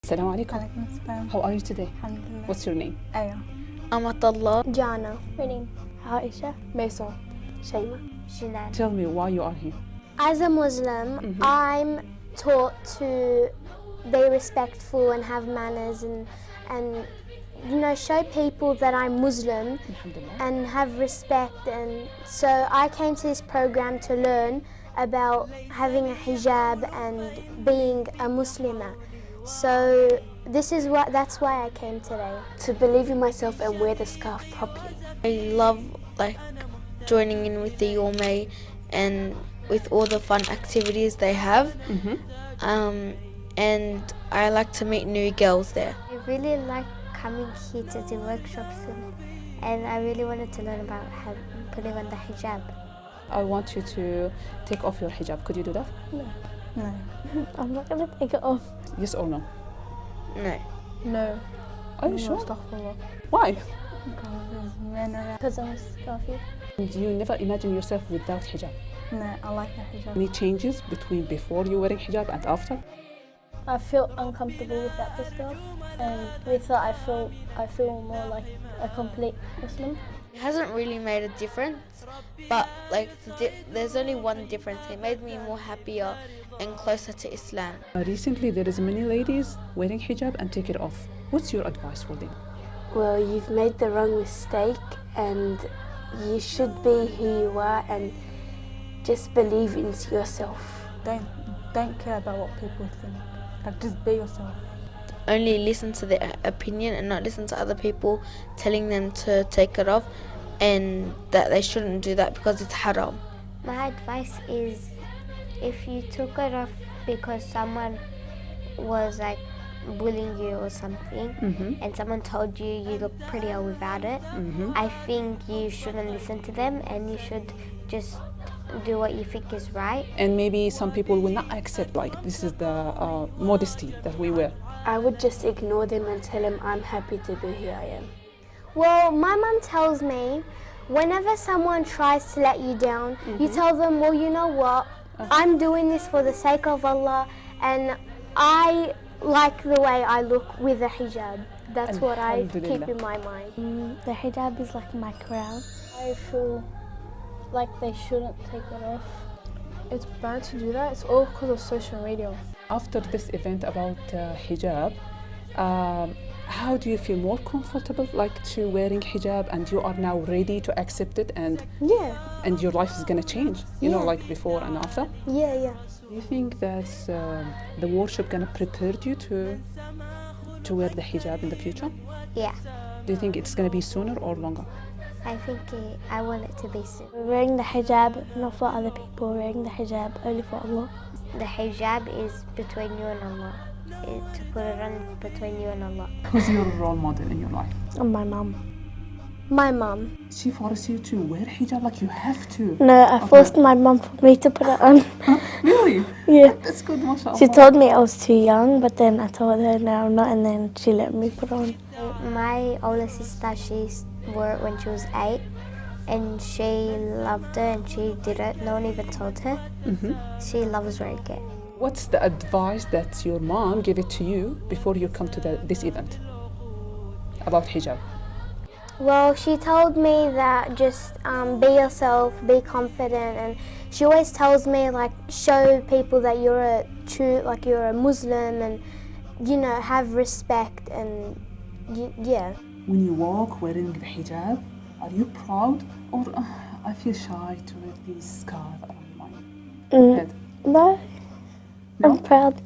Assalamu alaikum. Alaikum assalam. How are you today? Alhamdulillah. What's your name? Aya. Amatullah. Jana. Reading. Aisha. Maisel. Shaima. Shinan. Tell me why you are here. As a Muslim, I'm taught to be respectful and have manners and show people that I'm Muslim and have respect. And so I came to this program to learn about having a hijab and being a Muslimah. So that's why I came today. To believe in myself and wear the scarf properly. I love joining in with the Yorme and with all the fun activities they have. And I like to meet new girls there. I really like coming here to do workshops and I really wanted to learn about putting on the hijab. I want you to take off your hijab. Could you do that? No. I'm not going to take it off. Yes or no? No. No. Are you sure? Astaghfirullah. Why? Because I'm a Scafi. Do you never imagine yourself without hijab? No, I like the hijab. Any changes between before you wearing hijab and after? I feel uncomfortable without the scarf, and with that I feel more like a complete Muslim. It hasn't really made a difference, but there's only one difference. It made me more happier and closer to Islam. Recently there is many ladies wearing hijab and take it off. What's your advice for them? Well, you've made the wrong mistake and you should be who you are and just believe in yourself. Don't care about what people think. Just be yourself. Only listen to their opinion and not listen to other people telling them to take it off and that they shouldn't do that because it's haram. My advice is if you took it off because someone was bullying you or something and someone told you look prettier without it, I think you shouldn't listen to them and you should just do what you think is right. And maybe some people will not accept this is the modesty that we wear. I would just ignore them and tell them I'm happy to be who I am. Well, my mum tells me whenever someone tries to let you down, you tell them, well, you know what, I'm doing this for the sake of Allah and I like the way I look with the hijab. That's what I keep in my mind. The hijab is like my crown. I feel like they shouldn't take it off. It's bad to do that. It's all because of social media. After this event about hijab, how do you feel more comfortable to wearing hijab and you are now ready to accept it and your life is going to change, you know, before and after? Yeah. Do you think that the worship going to prepare you to wear the hijab in the future? Yeah. Do you think it's going to be sooner or longer? I think I want it to be soon. Wearing the hijab, not for other people, wearing the hijab only for Allah. The hijab is between you and Allah. To put it on between you and Allah. Who's your role model in your life? My mum. My mum. She forced you to wear hijab like you have to? No, I forced my mum for me to put it on. Really? Yeah. That's good, mashallah. She told me I was too young, but then I told her no, I'm not, and then she let me put it on. My older sister, she wore it when she was 8 and she loved it and she did it. No one even told her. She loves wearing it. What's the advice that your mom gave it to you before you come to this event about hijab? Well, she told me that just be yourself, be confident, and she always tells me show people that you're a Muslim and have respect and yeah. When you walk wearing the hijab, are you proud or I feel shy to wear this scarf around my head? No, I'm proud.